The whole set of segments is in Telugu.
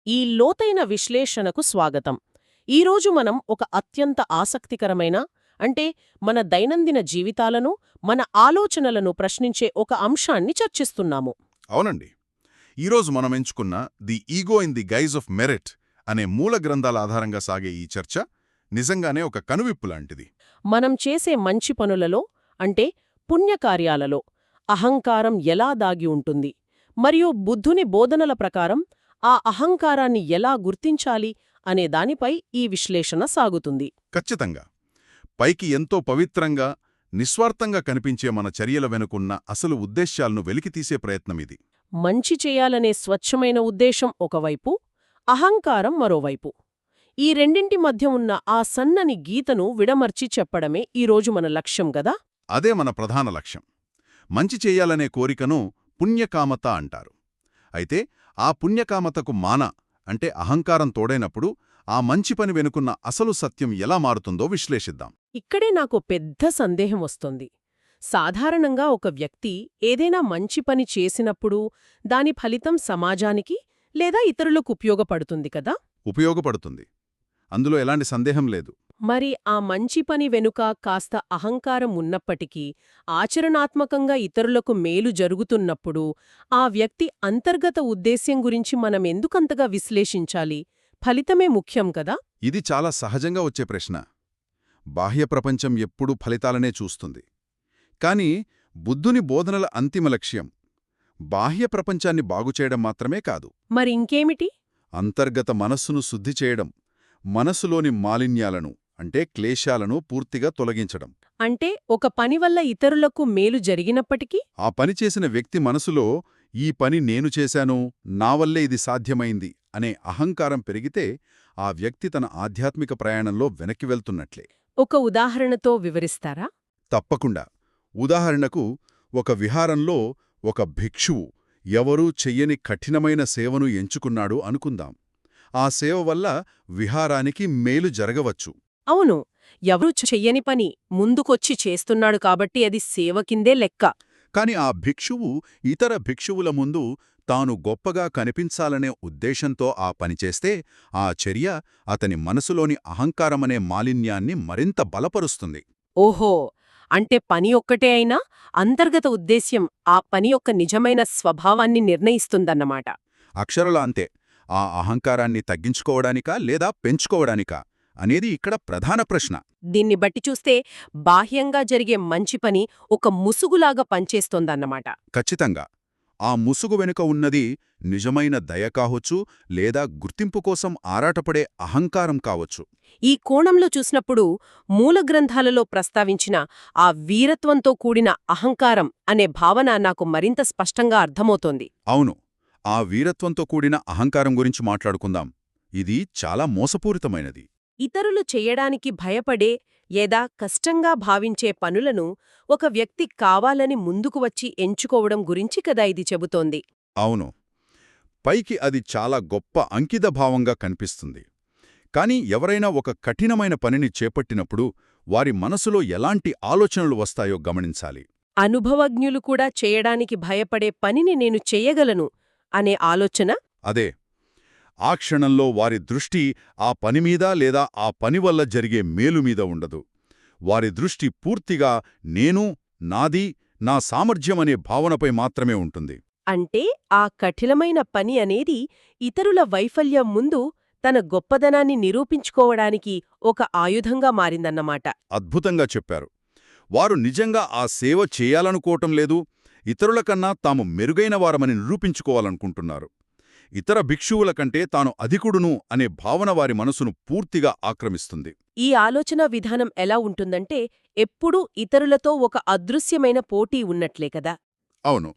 ఈ లోతైన విశ్లేషణకు స్వాగతం. ఈరోజు మనం ఒక అత్యంత ఆసక్తికరమైన అంటే మన దైనందిన జీవితాలను, మన ఆలోచనలను ప్రశ్నించే ఒక అంశాన్ని చర్చిస్తున్నాము. అవునండి. ఈరోజు మనం ఎంచుకున్న the ego in the guys of merit అనే మూల గ్రంథాల ఆధారంగా సాగే ఈ చర్చ నిజంగానే ఒక కనువిప్పు లాంటిది. మనం చేసే మంచి పనులలో అంటే పుణ్యకార్యాలలో అహంకారం ఎలా దాగి ఉంటుంది, మరియు బుద్ధుని బోధనల ప్రకారం ఆ అహంకారాన్ని ఎలా గుర్తించాలి అనే దానిపై ఈ విశ్లేషణ సాగుతుంది. ఖచ్చితంగా. పైకి ఎంతో పవిత్రంగా, నిస్వార్థంగా కనిపించే మన చర్యల వెనుకున్న అసలు ఉద్దేశ్యాలను వెలికితీసే ప్రయత్నమిది. మంచి చేయాలనే స్వచ్ఛమైన ఉద్దేశం ఒకవైపు, అహంకారం మరోవైపు. ఈ రెండింటి మధ్య ఉన్న ఆ సన్నని గీతను విడమర్చి చెప్పడమే ఈరోజు మన లక్ష్యం గదా. అదే మన ప్రధాన లక్ష్యం. మంచి చెయ్యాలనే కోరికను పుణ్యకామత అంటారు. అయితే ఆ పుణ్యకామతకు అంటే అహంకారం తోడైనప్పుడు ఆ మంచి పని వెనుకున్న అసలు సత్యం ఎలా మారుతుందో విశ్లేషిద్దాం. ఇక్కడే నాకు పెద్ద సందేహం వస్తోంది. సాధారణంగా ఒక వ్యక్తి ఏదైనా మంచి పని చేసినప్పుడు దాని ఫలితం సమాజానికి లేదా ఇతరులకు ఉపయోగపడుతుంది కదా. ఉపయోగపడుతుంది. అందులో ఎలాంటి సందేహం లేదు. మరి ఆ మంచి పని వెనుక కాస్త అహంకారం ఉన్నప్పటికీ ఆచరణాత్మకంగా ఇతరులకు మేలు జరుగుతున్నప్పుడు ఆ వ్యక్తి అంతర్గత ఉద్దేశ్యం గురించి మనమెందుకంతగా విశ్లేషించాలి? ఫలితమే ముఖ్యం కదా. ఇది చాలా సహజంగా వచ్చే ప్రశ్న. బాహ్య ప్రపంచం ఎప్పుడూ ఫలితాలనే చూస్తుంది. కాని బుద్ధుని బోధనల అంతిమ లక్ష్యం బాహ్య ప్రపంచాన్ని బాగుచేయడం మాత్రమే కాదు. మరి ఇంకేమిటి? అంతర్గత మనస్సును శుద్ధి చేయడం, మనసులోని మాలిన్యాలను అంటే క్లేశాలను పూర్తిగా తొలగించడం. అంటే ఒక పని వల్ల ఇతరులకు మేలు జరిగినప్పటికీ ఆ పని చేసిన వ్యక్తి మనసులో ఈ పని నేను చేశాను, నా వల్లే ఇది సాధ్యమైంది అనే అహంకారం పెరిగితే ఆ వ్యక్తి తన ఆధ్యాత్మిక ప్రయాణంలో వెనక్కి వెళ్తున్నట్లే. ఒక ఉదాహరణతో వివరిస్తారా? తప్పకుండా. ఉదాహరణకు, ఒక విహారంలో ఒక భిక్షువు ఎవరూ చెయ్యని కఠినమైన సేవను ఎంచుకున్నాడు అనుకుందాం. ఆ సేవ వల్ల విహారానికి మేలు జరగవచ్చు. అవును, ఎవరూ చెయ్యని పని ముందుకొచ్చి చేస్తున్నాడు కాబట్టి అది సేవ కిందే లెక్క. కాని ఆ భిక్షువు ఇతర భిక్షువుల ముందు తాను గొప్పగా కనిపించాలనే ఉద్దేశంతో ఆ పనిచేస్తే ఆ చర్య అతని మనసులోని అహంకారమనే మాలిన్యాన్ని మరింత బలపరుస్తుంది. ఓహో, అంటే పని ఒక్కటే అయినా అంతర్గత ఉద్దేశ్యం ఆ పని యొక్క నిజమైన స్వభావాన్ని నిర్ణయిస్తుందన్నమాట. అక్షరాలా అంతే. ఆ అహంకారాన్ని తగ్గించుకోవడానికా లేదా పెంచుకోవడానికా అనేది ఇక్కడ ప్రధాన ప్రశ్న. దీన్ని బట్టి చూస్తే బాహ్యంగా జరిగే మంచి పని ఒక ముసుగులాగా పనిచేస్తోందన్నమాట. ఖచ్చితంగా. ఆ ముసుగు వెనుక ఉన్నది నిజమైన దయ కావచ్చు, లేదా గుర్తింపు కోసం ఆరాటపడే అహంకారం కావచ్చు. ఈ కోణంలో చూసినప్పుడు మూలగ్రంథాలలో ప్రస్తావించిన ఆ వీరత్వంతో కూడిన అహంకారం అనే భావన నాకు మరింత స్పష్టంగా అర్థమవుతోంది. అవును, ఆ వీరత్వంతో కూడిన అహంకారం గురించి మాట్లాడుకుందాం. ఇది చాలా మోసపూరితమైనది. ఇతరులు చెయ్యడానికి భయపడే లేదా కష్టంగా భావించే పనులను ఒక వ్యక్తి కావాలని ముందుకు వచ్చి ఎంచుకోవడం గురించి కదా ఇది చెబుతోంది. అవును, పైకి అది చాలా గొప్ప అంకితభావంగా కనిపిస్తుంది. కాని ఎవరైనా ఒక కఠినమైన పనిని చేపట్టినప్పుడు వారి మనసులో ఎలాంటి ఆలోచనలు వస్తాయో గమనించాలి. అనుభవజ్ఞులు కూడా చేయడానికి భయపడే పనిని నేను చెయ్యగలను అనే ఆలోచన. అదే, ఆ క్షణంలో వారి దృష్టి ఆ పనిమీద లేదా ఆ పని వల్ల జరిగే మేలుమీద ఉండదు. వారి దృష్టి పూర్తిగా నేను, నాది, నా సామర్థ్యమనే భావనపై మాత్రమే ఉంటుంది. అంటే ఆ కఠినమైన పని అనేది ఇతరుల వైఫల్యం ముందు తన గొప్పదనాన్ని నిరూపించుకోవడానికి ఒక ఆయుధంగా మారిందన్నమాట. అద్భుతంగా చెప్పారు. వారు నిజంగా ఆ సేవ చేయాలనుకోవటం లేదు, ఇతరులకన్నా తాము మెరుగైనవారమని నిరూపించుకోవాలనుకుంటున్నారు. ఇతర భిక్షువుల కంటే తాను అధికుడును అనే భావన వారి మనసును పూర్తిగా ఆక్రమిస్తుంది. ఈ ఆలోచన విధానం ఎలా ఉంటుందంటే ఎప్పుడూ ఇతరులతో ఒక అదృశ్యమైన పోటీ ఉన్నట్లే కదా. అవును,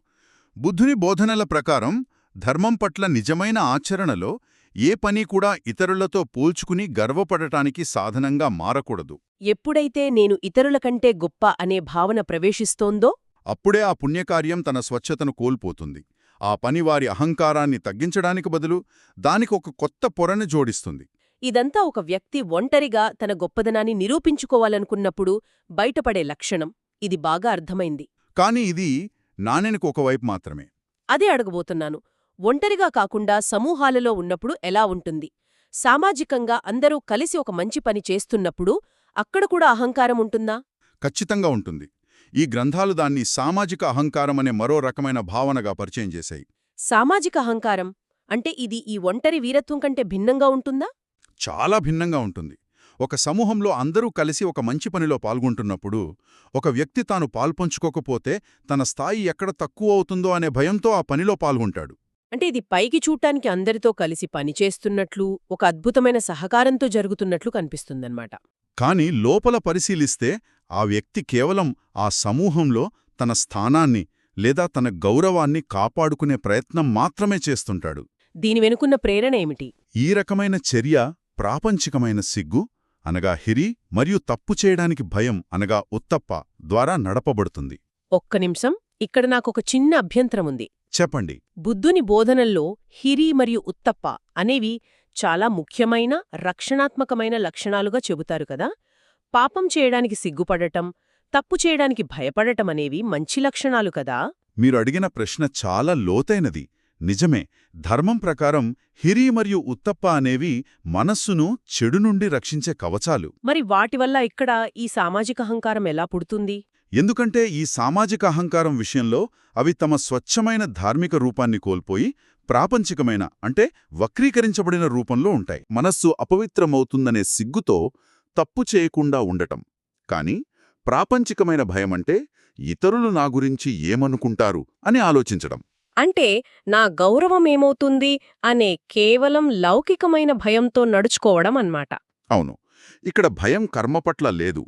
బుద్ధుని బోధనల ప్రకారం ధర్మం పట్ల నిజమైన ఆచరణలో ఏ పని కూడా ఇతరులతో పోల్చుకుని గర్వపడటానికి సాధనంగా మారకూడదు. ఎప్పుడైతే నేను ఇతరుల కంటే గొప్ప అనే భావన ప్రవేశిస్తోందో అప్పుడే ఆ పుణ్యకార్యం తన స్వచ్ఛతను కోల్పోతుంది. ఆ పని వారి అహంకారాన్ని తగ్గించడానికి బదులు దానికి ఒక కొత్త పొరను జోడిస్తుంది. ఇదంతా ఒక వ్యక్తి ఒంటరిగా తన గొప్పదనాన్ని నిరూపించుకోవాలనుకున్నప్పుడు బయటపడే లక్షణం. ఇది బాగా అర్థమైంది. కాని ఇది నాణెనికి ఒకవైపు మాత్రమే. అదే అడగబోతున్నాను. ఒంటరిగా కాకుండా సమూహాలలో ఉన్నప్పుడు ఎలా ఉంటుంది? సామాజికంగా అందరూ కలిసి ఒక మంచి పని చేస్తున్నప్పుడు అక్కడ కూడా అహంకారం ఉంటుందా? ఖచ్చితంగా ఉంటుంది. ఈ గ్రంథాలు దాన్ని సామాజిక అహంకారం అనే మరో రకమైన భావనగా పరిచయం చేశాయి. సామాజిక అహంకారం అంటే ఇది ఈ ఒంటరి వీరత్వం కంటే భిన్నంగా ఉంటుందా? చాలా భిన్నంగా ఉంటుంది. ఒక సమూహంలో అందరూ కలిసి ఒక మంచి పనిలో పాల్గొంటున్నప్పుడు ఒక వ్యక్తి తాను పాల్పంచుకోకపోతే తన స్థాయి ఎక్కడ తక్కువ అవుతుందో అనే భయంతో ఆ పనిలో పాల్గొంటాడు. అంటే ఇది పైకి చూడ్డానికి అందరితో కలిసి పనిచేస్తున్నట్లు, ఒక అద్భుతమైన సహకారంతో జరుగుతున్నట్లు కనిపిస్తుందన్నమాట. కాని లోపల పరిశీలిస్తే ఆ వ్యక్తి కేవలం ఆ సమూహంలో తన స్థానాన్ని లేదా తన గౌరవాన్ని కాపాడుకునే ప్రయత్నం మాత్రమే చేస్తుంటాడు. దీని వెనుకున్న ప్రేరణ ఏమిటి? ఈ రకమైన చర్య ప్రాపంచికమైన సిగ్గు అనగా హిరి మరియు తప్పు చేయడానికి భయం అనగా ఉత్తప్ప ద్వారా నడపబడుతుంది. ఒక్క నిమిషం, ఇక్కడ నాకొక చిన్న అభ్యంతరముంది. చెప్పండి. బుద్ధుని బోధనల్లో హిరి మరియు ఉత్తప్ప అనేవి చాలా ముఖ్యమైన రక్షణాత్మకమైన లక్షణాలుగా చెబుతారు కదా. పాపం చేయడానికి సిగ్గుపడటం, తప్పు చేయడానికి భయపడటం అనేవి మంచి లక్షణాలు కదా. మీరు అడిగిన ప్రశ్న చాలా లోతైనది. నిజమే. ధర్మం ప్రకారం హిరి మరియు ఉత్తప్ప అనేవి మనస్సును చెడు నుండి రక్షించే కవచాలు. మరి వాటివల్ల ఇక్కడ ఈ సామాజిక అహంకారం ఎలా పుడుతుంది? ఎందుకంటే ఈ సామాజిక అహంకారం విషయంలో అవి తమ స్వచ్ఛమైన ధార్మిక రూపాన్ని కోల్పోయి ప్రాపంచికమైన అంటే వక్రీకరించబడిన రూపంలో ఉంటాయి. మనస్సు అపవిత్రమవుతుందనే సిగ్గుతో తప్పు చేయకుండా ఉండటం. కాని ప్రాపంచికమైన భయమంటే ఇతరులు నా గురించి ఏమనుకుంటారు అని ఆలోచించడం. అంటే నా గౌరవం ఏమవుతుంది అనే కేవలం లౌకికమైన భయంతో నడుచుకోవడం అన్నమాట. అవును. ఇక్కడ భయం కర్మ పట్ల లేదు,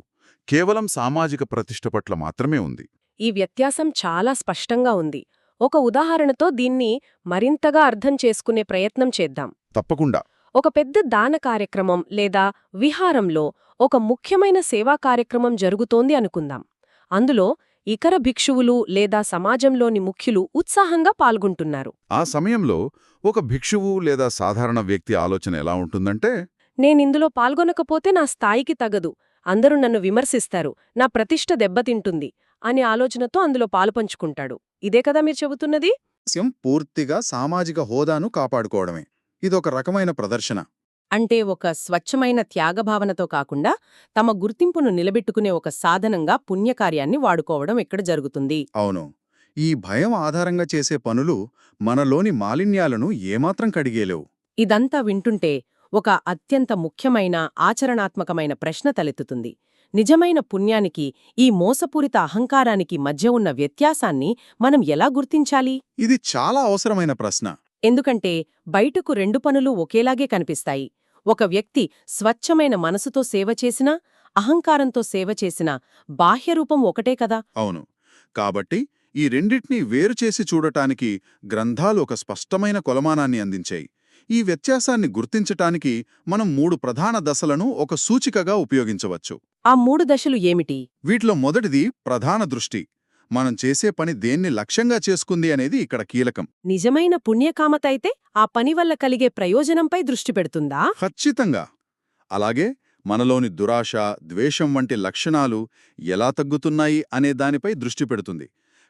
కేవలం సామాజిక ప్రతిష్ఠ పట్ల మాత్రమే ఉంది. ఈ వ్యత్యాసం చాలా స్పష్టంగా ఉంది. ఒక ఉదాహరణతో దీన్ని మరింతగా అర్థం చేసుకునే ప్రయత్నం చేద్దాం. తప్పకుండా. ఒక పెద్ద దాన కార్యక్రమం లేదా విహారంలో ఒక ముఖ్యమైన సేవా కార్యక్రమం జరుగుతోంది అనుకుందాం. అందులో ఇతర భిక్షువులు లేదా సమాజంలోని ముఖ్యులు ఉత్సాహంగా పాల్గొంటున్నారు. ఆ సమయంలో ఒక భిక్షువు లేదా సాధారణ వ్యక్తి ఆలోచన ఎలా ఉంటుందంటే, నేనిందులో పాల్గొనకపోతే నా స్థాయికి తగదు, అందరూ నన్ను విమర్శిస్తారు, నా ప్రతిష్ఠ దెబ్బతింటుంది అనే ఆలోచనతో అందులో పాలుపంచుకుంటాడు. ఇదే కదా మీరు చెబుతున్నది? పూర్తిగా సామాజిక హోదాను కాపాడుకోవడమే. ఇదొక రకమైన ప్రదర్శన. అంటే ఒక స్వచ్ఛమైన త్యాగభావనతో కాకుండా తమ గుర్తింపును నిలబెట్టుకునే ఒక సాధనంగా పుణ్యకార్యాన్ని వాడుకోవడం ఇక్కడ జరుగుతుంది. అవును. ఈ భయం ఆధారంగా చేసే పనులు మనలోని మాలిన్యాలను ఏమాత్రం కడిగేలేవు. ఇదంతా వింటుంటే ఒక అత్యంత ముఖ్యమైన ఆచరణాత్మకమైన ప్రశ్న తలెత్తుతుంది. నిజమైన పుణ్యానికి ఈ మోసపూరిత అహంకారానికి మధ్య ఉన్న వ్యత్యాసాన్ని మనం ఎలా గుర్తించాలి? ఇది చాలా అవసరమైన ప్రశ్న. ఎందుకంటే బయటకు రెండు పనులు ఒకేలాగే కనిపిస్తాయి. ఒక వ్యక్తి స్వచ్ఛమైన మనసుతో సేవ చేసినా, అహంకారంతో సేవ చేసినా బాహ్యరూపం ఒకటే కదా. అవును. కాబట్టి ఈ రెండిటినీ వేరుచేసి చూడటానికి గ్రంథాలు ఒక స్పష్టమైన కొలమానాన్ని అందించాయి. ఈ వ్యత్యాసాన్ని గుర్తించటానికి మనం 3 ప్రధాన దశలను ఒక సూచికగా ఉపయోగించవచ్చు. ఆ 3 దశలు ఏమిటి? వీటిలో మొదటిది ప్రధాన దృష్టి. మనం చేసే పని దేన్ని లక్ష్యంగా చేసుకుంది అనేది ఇక్కడ కీలకం. నిజమైన పుణ్యకామత అయితే ఆ పని వల్ల కలిగే ప్రయోజనంపై దృష్టి పెడుతుందా? ఖచ్చితంగా. అలాగే మనలోని దురాశ, ద్వేషం వంటి లక్షణాలు ఎలా తగ్గుతున్నాయి అనే దానిపై దృష్టి పెడుతుంది.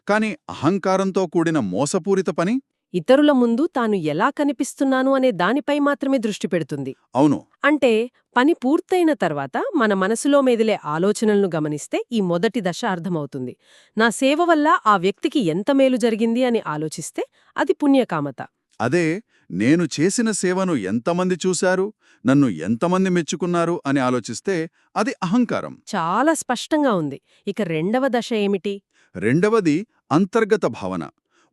కాని అహంకారంతో కూడిన మోసపూరిత పని ఇతరుల ముందు తాను ఎలా కనిపిస్తున్నాను అనే దానిపై మాత్రమే దృష్టి పెడుతుంది. అవును. అంటే పని పూర్తయిన తర్వాత మన మనసులో మెదిలే ఆలోచనలను గమనిస్తే ఈ మొదటి దశ అర్థమవుతుంది. నా సేవ వల్ల ఆ వ్యక్తికి ఎంత మేలు జరిగింది అని ఆలోచిస్తే అది పుణ్యకామత. అదే నేను చేసిన సేవను ఎంతమంది చూశారు, నన్ను ఎంతమంది మెచ్చుకున్నారు అని ఆలోచిస్తే అది అహంకారం. చాలా స్పష్టంగా ఉంది. ఇక రెండవ దశ ఏమిటి? రెండవది అంతర్గత భావన.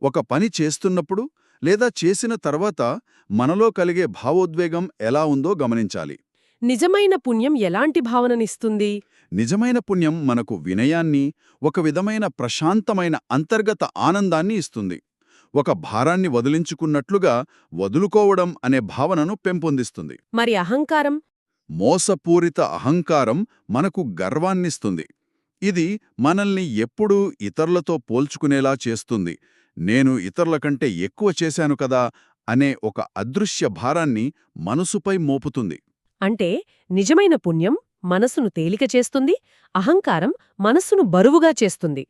ఒక పని చేస్తున్నప్పుడు లేదా చేసిన తర్వాత మనలో కలిగే భావోద్వేగం ఎలా ఉందో గమనించాలి. నిజమైన పుణ్యం ఎలాంటి భావననిస్తుంది? నిజమైన పుణ్యం మనకు వినయాన్ని, ఒక విధమైన ప్రశాంతమైన అంతర్గత ఆనందాన్ని ఇస్తుంది. ఒక భారాన్ని వదిలించుకున్నట్లుగా వదులుకోవడం అనే భావనను పెంపొందిస్తుంది. మరి అహంకారం? మోసపూరిత అహంకారం మనకు గర్వాన్నిస్తుంది. ఇది మనల్ని ఎప్పుడూ ఇతరులతో పోల్చుకునేలా చేస్తుంది. నేను ఇతరుల కంటే ఎక్కువ చేశాను కదా అనే ఒక అదృశ్య భారాన్ని మనసుపై మోపుతుంది. అంటే నిజమైన పుణ్యం మనసును తేలిక చేస్తుంది, అహంకారం మనస్సును బరువుగా చేస్తుంది.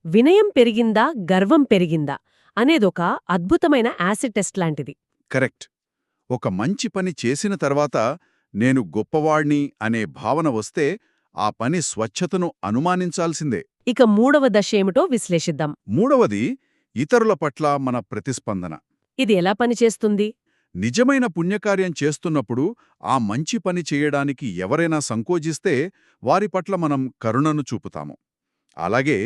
వినయం పెరిగిందా, గర్వం పెరిగిందా అనేదొక అద్భుతమైన యాసిడ్ టెస్ట్ లాంటిది. కరెక్ట్. ఒక మంచి పని చేసిన తర్వాత నేను గొప్పవాణ్ణి అనే భావన వస్తే ఆ పని స్వచ్ఛతను అనుమానించాల్సిందే. ఇక మూడవ దశ ఏమిటో విశ్లేషిద్దాం. మూడవది ఇతరుల పట్ల మన ప్రతిస్పందన. ఇది ఎలా పనిచేస్తుంది? నిజమైన పుణ్యకార్యం చేస్తున్నప్పుడు ఆ మంచి పని చేయడానికి ఎవరైనా సంకోచిస్తే వారి పట్ల మనం కరుణను చూపుతాము. అలాగే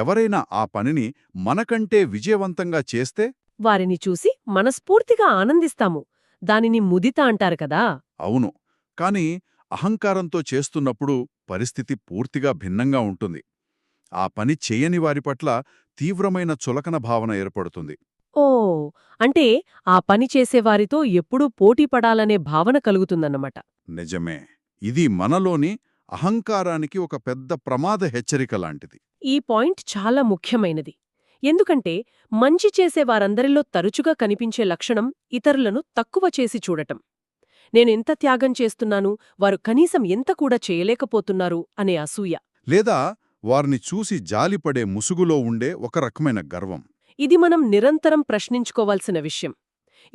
ఎవరైనా ఆ పనిని మనకంటే విజయవంతంగా చేస్తే వారిని చూసి మనస్ఫూర్తిగా ఆనందిస్తాము. దానిని ముదిత అంటారు కదా. అవును. కాని అహంకారంతో చేస్తున్నప్పుడు పరిస్థితి పూర్తిగా భిన్నంగా ఉంటుంది. ఆ పని చేయని వారి పట్ల తీవ్రమైన చులకన భావన ఏర్పడుతుంది. ఓ, అంటే ఆ పని చేసేవారితో ఎప్పుడూ పోటీ పడాలనే భావన కలుగుతుందన్నమాట. నిజమే. ఇది మనలోని అహంకారానికి ఒక పెద్ద ప్రమాద హెచ్చరిక లాంటిది. ఈ పాయింట్ చాలా ముఖ్యమైనది. ఎందుకంటే మంచి చేసేవారందరిలో తరచుగా కనిపించే లక్షణం ఇతరులను తక్కువ చేసి చూడటం. నేనెంత త్యాగం చేస్తున్నాను, వారు కనీసం ఎంత కూడా చేయలేకపోతున్నారు అనే అసూయ. లేదా వారిని చూసి జాలిపడే ముసుగులో ఉండే ఒక రకమైన గర్వం. ఇది మనం నిరంతరం ప్రశ్నించుకోవాల్సిన విషయం.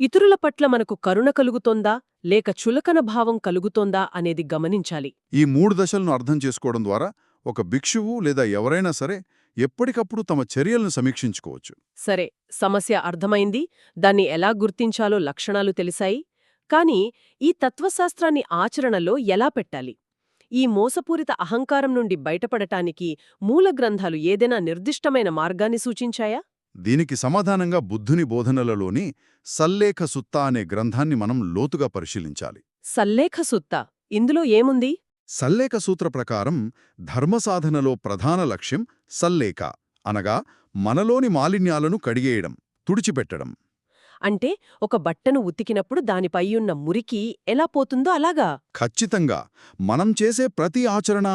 ఇతరుల పట్ల మనకు కరుణ కలుగుతోందా లేక చులకన భావం కలుగుతోందా అనేది గమనించాలి. ఈ 3 దశలను అర్థం చేసుకోవడం ద్వారా ఒక భిక్షువు లేదా ఎవరైనా సరే ఎప్పటికప్పుడు తమ చర్యలను సమీక్షించుకోవచ్చు. సరే, సమస్య అర్థమైంది. దాన్ని ఎలా గుర్తించాలో లక్షణాలు తెలిసాయి. కానీ ఈ తత్వశాస్త్రాన్ని ఆచరణలో ఎలా పెట్టాలి? ఈ మోసపూరిత అహంకారం నుండి బయటపడటానికి మూల గ్రంథాలు ఏదైనా నిర్దిష్టమైన మార్గాన్ని సూచించాయా? దీనికి సమాధానంగా బుద్ధుని బోధనలలోని సల్లేఖ సుత్తా అనే గ్రంథాన్ని మనం లోతుగా పరిశీలించాలి. సల్లేఖ సుత్త, ఇందులో ఏముంది? సల్లేఖ సూత్ర ప్రకారం ధర్మసాధనలో ప్రధాన లక్ష్యం సల్లేఖ అనగా మనలోని మాలిన్యాలను కడిగేయడం, తుడిచిపెట్టడం. అంటే ఒక బట్టను ఉతికినప్పుడు దానిపైయున్న మురికి ఎలా పోతుందో అలాగా? ఖచ్చితంగా. మనం చేసే ప్రతి ఆచరణ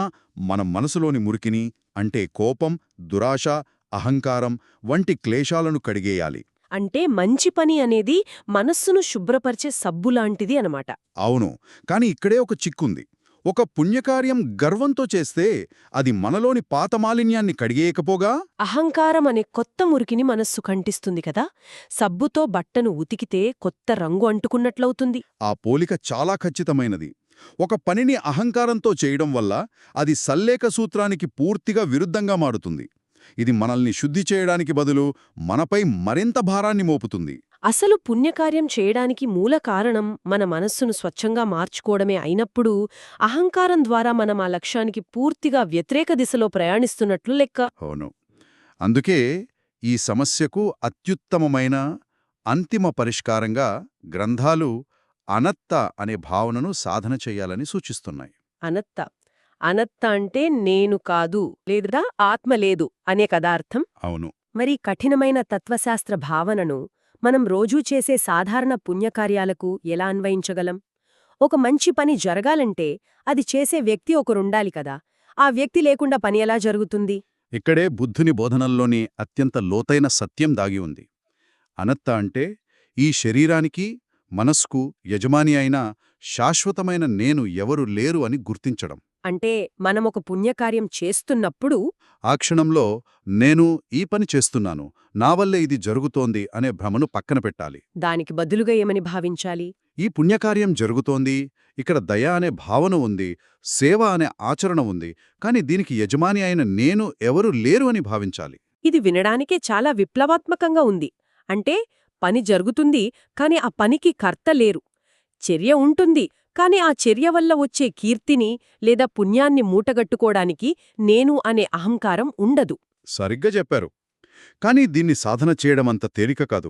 మన మనసులోని మురికిని, అంటే కోపం, దురాశ, అహంకారం వంటి క్లేశాలను కడిగేయాలి. అంటే మంచి పని అనేది మనస్సును శుభ్రపరిచే సబ్బులాంటిది అనమాట. అవును. కాని ఇక్కడే ఒక చిక్కుంది. ఒక పుణ్యకార్యం గర్వంతో చేస్తే అది మనలోని పాత మాలిన్యాన్ని కడిగేయకపోగా అహంకారం అనే కొత్త మురికిని మనస్సు కంటిస్తుంది కదా. సబ్బుతో బట్టను ఉతికితే కొత్త రంగు అంటుకున్నట్లవుతుంది. ఆ పోలిక చాలా ఖచ్చితమైనది. ఒక పనిని అహంకారంతో చేయడం వల్ల అది సల్లేఖ సూత్రానికి పూర్తిగా విరుద్ధంగా మారుతుంది. ఇది మనల్ని శుద్ధి చేయడానికి బదులు మనపై మరింత భారాన్ని మోపుతుంది. అసలు పుణ్యకార్యం చేయడానికి మూల కారణం మన మనస్సును స్వచ్ఛంగా మార్చుకోవడమే అయినప్పుడు అహంకారం ద్వారా మనం ఆ లక్ష్యానికి పూర్తిగా వ్యతిరేక దిశలో ప్రయాణిస్తున్నట్లు లెక్క. అవును. అందుకే ఈ సమస్యకు అత్యుత్తమమైన అంతిమ పరిష్కారంగా గ్రంథాలు అనత్త అనే భావనను సాధన చెయ్యాలని సూచిస్తున్నాయి. అనత్త. అనత్త అంటే నేను కాదు లేదా ఆత్మ లేదు అనే కదా అర్థం. అవును. మరి కఠినమైన తత్వశాస్త్ర భావనను మనం రోజూ చేసే సాధారణ పుణ్యకార్యాలకు ఎలా అన్వయించగలం? ఒక మంచి పని జరగాలంటే అది చేసే వ్యక్తి ఒకరుండాలి కదా. ఆ వ్యక్తి లేకుండా పని ఎలా జరుగుతుంది? ఇక్కడే బుద్ధుని బోధనల్లోని అత్యంత లోతైన సత్యం దాగి ఉంది. అనత్త అంటే ఈ శరీరానికి, మనస్కు యజమాని అయిన శాశ్వతమైన నేను ఎవరు లేరు అని గుర్తించడం. అంటే మనమొక పుణ్యకార్యం చేస్తున్నప్పుడు ఆ క్షణంలో నేను ఈ పని చేస్తున్నాను, నా వల్లే ఇది జరుగుతోంది అనే భ్రమను పక్కన పెట్టాలి. దానికి బదులుగా ఏమని భావించాలి? ఈ పుణ్యకార్యం జరుగుతోంది, ఇక్కడ దయ అనే భావన ఉంది, సేవ అనే ఆచరణ ఉంది, కాని దీనికి యజమాని అయిన నేను ఎవరు లేరు అని భావించాలి. ఇది వినడానికే చాలా విప్లవాత్మకంగా ఉంది. అంటే పని జరుగుతుంది, కాని ఆ పనికి కర్త లేరు. చర్య ఉంటుంది, కాని ఆ చర్య వల్ల వచ్చే కీర్తిని లేదా పుణ్యాన్ని మూటగట్టుకోడానికి నేను అనే అహంకారం ఉండదు. సరిగ్గా చెప్పారు. కాని దీన్ని సాధన చేయడమంత తేలిక కాదు.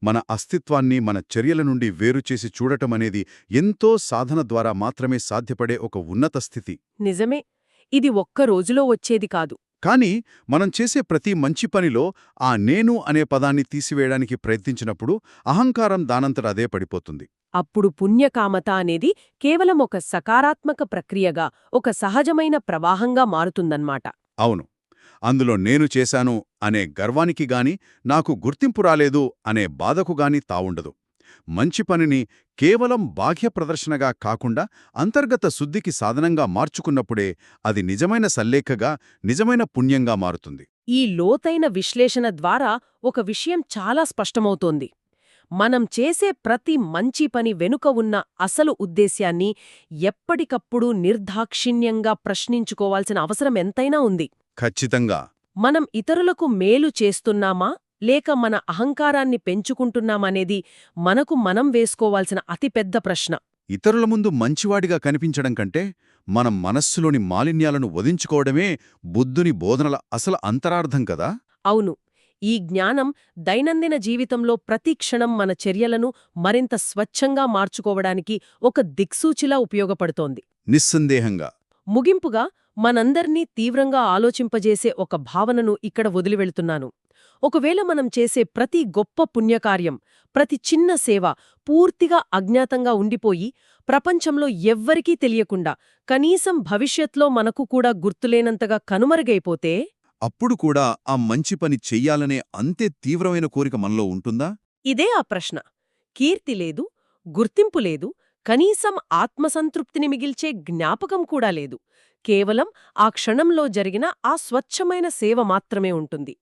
మన అస్తిత్వాన్ని మన చర్యల నుండి వేరుచేసి చూడటమనేది ఎంతో సాధన ద్వారా మాత్రమే సాధ్యపడే ఒక ఉన్నత స్థితి. నిజమే. ఇది ఒక్క రోజులో వచ్చేది కాదు. కాని మనం చేసే ప్రతి మంచి పనిలో ఆ నేను అనే పదాన్ని తీసివేయడానికి ప్రయత్నించినప్పుడు అహంకారం దానంతట అదే పడిపోతుంది. అప్పుడు పుణ్యకామత అనేది కేవలం ఒక సకారాత్మక ప్రక్రియగా, ఒక సహజమైన ప్రవాహంగా మారుతుందన్నమాట. అవును. అందులో నేను చేశాను అనే గర్వానికి గాని, నాకు గుర్తింపు రాలేదు అనే బాధకు గాని తావుండదు. మంచి పనిని కేవలం బాహ్య ప్రదర్శనగా కాకుండా అంతర్గత శుద్ధికి సాధనంగా మార్చుకున్నప్పుడే అది నిజమైన సల్లేఖగా, నిజమైన పుణ్యంగా మారుతుంది. ఈ లోతైన విశ్లేషణ ద్వారా ఒక విషయం చాలా స్పష్టమవుతోంది. మనం చేసే ప్రతి మంచి పని వెనుక ఉన్న అసలు ఉద్దేశ్యాన్ని ఎప్పటికప్పుడు నిర్దాక్షిణ్యంగా ప్రశ్నించుకోవాల్సిన అవసరం ఎంతైనా ఉంది. ఖచ్చితంగా. మనం ఇతరులకు మేలు చేస్తున్నామా లేక మన అహంకారాన్ని పెంచుకుంటున్నామనేది మనకు మనం వేసుకోవాల్సిన అతిపెద్ద ప్రశ్న. ఇతరుల ముందు మంచివాడిగా కనిపించడం కంటే మనం మనస్సులోని మాలిన్యాలను వదించుకోవడమే బుద్ధుని బోధనల అసలు అంతరార్థం కదా. అవును, ఈ జ్ఞానం దైనందిన జీవితంలో ప్రతి క్షణం మన చర్యలను మరింత స్వచ్ఛంగా మార్చుకోవడానికి ఒక దిక్సూచిలా ఉపయోగపడుతోంది. నిస్సందేహంగా. ముగింపుగా మనందర్నీ తీవ్రంగా ఆలోచింపజేసే ఒక భావనను ఇక్కడ వదిలివెళ్తున్నాను. ఒకవేళ మనం చేసే ప్రతి గొప్ప పుణ్యకార్యం, ప్రతి చిన్న సేవ పూర్తిగా అజ్ఞాతంగా ఉండిపోయి ప్రపంచంలో ఎవ్వరికీ తెలియకుండా కనీసం భవిష్యత్లో మనకు కూడా గుర్తులేనంతగా కనుమరుగైపోతే అప్పుడు కూడా ఆ మంచి పని చెయ్యాలనే అంతే తీవ్రమైన కోరిక మనలో ఉంటుందా? ఇదే ఆ ప్రశ్న. కీర్తి లేదు, గుర్తింపు లేదు, కనీసం ఆత్మసంతృప్తిని మిగిల్చే జ్ఞాపకం కూడా లేదు. కేవలం ఆ క్షణంలో జరిగిన ఆ స్వచ్ఛమైన సేవ మాత్రమే ఉంటుంది.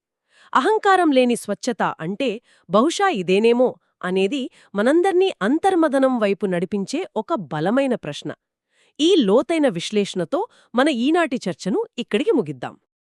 అహంకారం లేని స్వచ్ఛత అంటే బహుశా ఇదేనేమో అనేది మనందర్నీ అంతర్మదనం వైపు నడిపించే ఒక బలమైన ప్రశ్న. ఈ లోతైన విశ్లేషణతో మన ఈనాటి చర్చను ఇక్కడికి ముగిద్దాం.